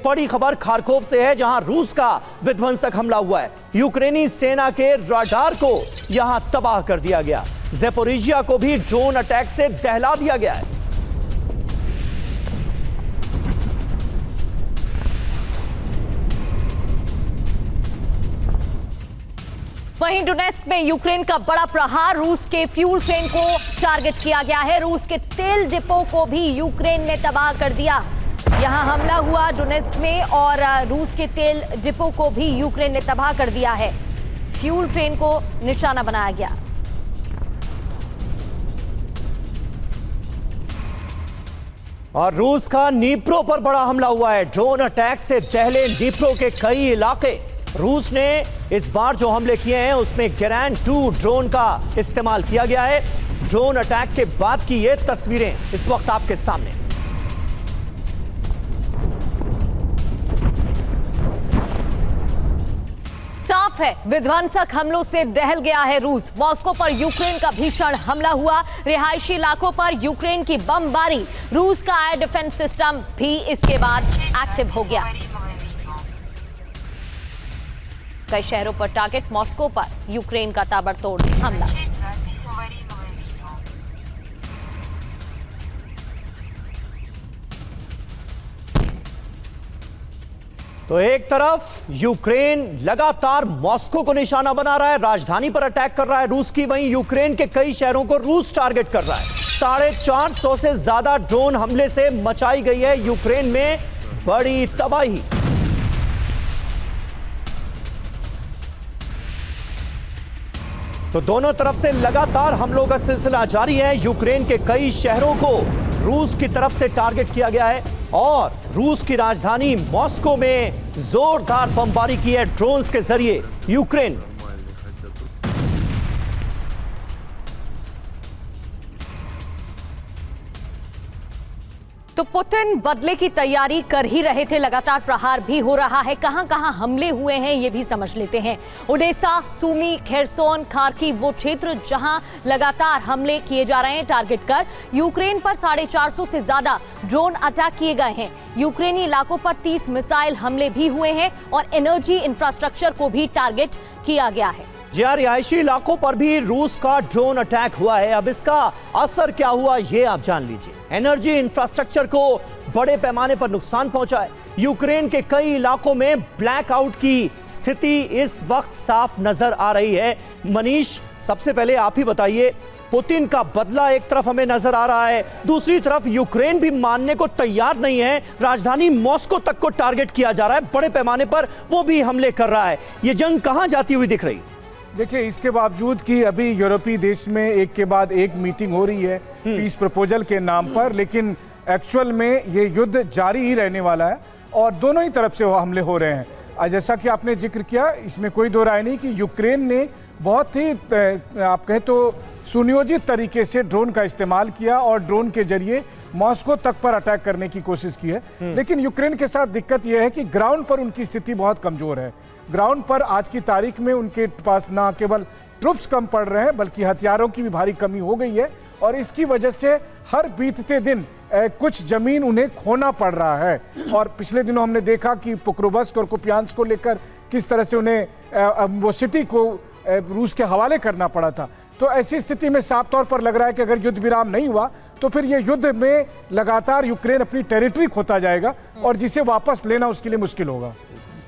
बड़ी खबर खार्कोव से है, जहां रूस का विध्वंसक हमला हुआ है। यूक्रेनी सेना के रडार को यहां तबाह कर दिया गया। ज़ेपोरिजिया को भी ड्रोन अटैक से दहला दिया गया है। वहीं डोनेस्क में यूक्रेन का बड़ा प्रहार, रूस के फ्यूल ट्रेन को टारगेट किया गया है। रूस के तेल डिपो को भी यूक्रेन ने तबाह कर दिया। यहां हमला हुआ डोनेस्क में और रूस के तेल डिपो को भी यूक्रेन ने तबाह कर दिया है। फ्यूल ट्रेन को निशाना बनाया गया। और रूस का नीप्रो पर बड़ा हमला हुआ है। ड्रोन अटैक से दहले नीप्रो के कई इलाके। रूस ने इस बार जो हमले किए हैं उसमें गेरैन 2 ड्रोन का इस्तेमाल किया गया है। ड्रोन अटैक के बाद की ये तस्वीरें इस वक्त आपके सामने। साफ है, विध्वंसक हमलों से दहल गया है रूस। मॉस्को पर यूक्रेन का भीषण हमला हुआ। रिहायशी इलाकों पर यूक्रेन की बमबारी। रूस का एयर डिफेंस सिस्टम भी इसके बाद एक्टिव हो गया। कई शहरों पर टारगेट, मॉस्को पर यूक्रेन का ताबड़तोड़ हमला। तो एक तरफ यूक्रेन लगातार मॉस्को को निशाना बना रहा है, राजधानी पर अटैक कर रहा है रूस की, वहीं यूक्रेन के कई शहरों को रूस टारगेट कर रहा है। 450 से ज्यादा ड्रोन हमले से मचाई गई है यूक्रेन में बड़ी तबाही। तो दोनों तरफ से लगातार हमलों का सिलसिला जारी है। यूक्रेन के कई शहरों को रूस की तरफ से टारगेट किया गया है और रूस की राजधानी मॉस्को में जोरदार बमबारी की है ड्रोन्स के जरिए यूक्रेन। तो पुतिन बदले की तैयारी कर ही रहे थे। लगातार प्रहार भी हो रहा है। कहां कहां हमले हुए हैं ये भी समझ लेते हैं। ओडेसा, सूमी, खेरसोन, खार्किव वो क्षेत्र जहां लगातार हमले किए जा रहे हैं टारगेट कर। यूक्रेन पर 450 से ज्यादा ड्रोन अटैक किए गए हैं। यूक्रेनी इलाकों पर 30 मिसाइल हमले भी हुए हैं और एनर्जी इंफ्रास्ट्रक्चर को भी टारगेट किया गया है। जी हाँ, रिहायशी इलाकों पर भी रूस का ड्रोन अटैक हुआ है। अब इसका असर क्या हुआ ये आप जान लीजिए। एनर्जी इंफ्रास्ट्रक्चर को बड़े पैमाने पर नुकसान पहुंचा है। यूक्रेन के कई इलाकों में ब्लैकआउट की स्थिति इस वक्त साफ नजर आ रही है। मनीष, सबसे पहले आप ही बताइए, पुतिन का बदला एक तरफ हमें नजर आ रहा है, दूसरी तरफ यूक्रेन भी मानने को तैयार नहीं है। राजधानी मॉस्को तक को टारगेट किया जा रहा है बड़े पैमाने पर, वो भी हमले कर रहा है। ये जंग कहां जाती हुई दिख रही? देखिए, इसके बावजूद कि अभी यूरोपीय देश में एक के बाद एक मीटिंग हो रही है पीस प्रपोजल के नाम पर, लेकिन एक्चुअल में ये युद्ध जारी ही रहने वाला है और दोनों ही तरफ से हमले हो रहे हैं। जैसा कि आपने जिक्र किया, इसमें कोई दो राय नहीं कि यूक्रेन ने बहुत ही आप कहें तो सुनियोजित तरीके से ड्रोन का इस्तेमाल किया और ड्रोन के जरिए मॉस्को तक पर अटैक करने की कोशिश की है। लेकिन यूक्रेन के साथ दिक्कत यह है कि ग्राउंड पर उनकी स्थिति बहुत कमजोर है। ग्राउंड पर आज की तारीख में उनके पास ना केवल ट्रुप्स कम पड़ रहे हैं बल्कि हथियारों की भी भारी कमी हो गई है और इसकी वजह से हर बीतते दिन कुछ जमीन उन्हें खोना पड़ रहा है। और पिछले दिनों हमने देखा कि पोक्रोवस्क और कुपियांस्क को लेकर किस तरह से उन्हें वो सिटी को रूस के हवाले करना पड़ा था। तो ऐसी स्थिति में साफ तौर पर लग रहा है कि अगर युद्ध विराम नहीं हुआ तो फिर ये युद्ध में लगातार यूक्रेन अपनी टेरिटरी खोता जाएगा और जिसे वापस लेना उसके लिए मुश्किल होगा।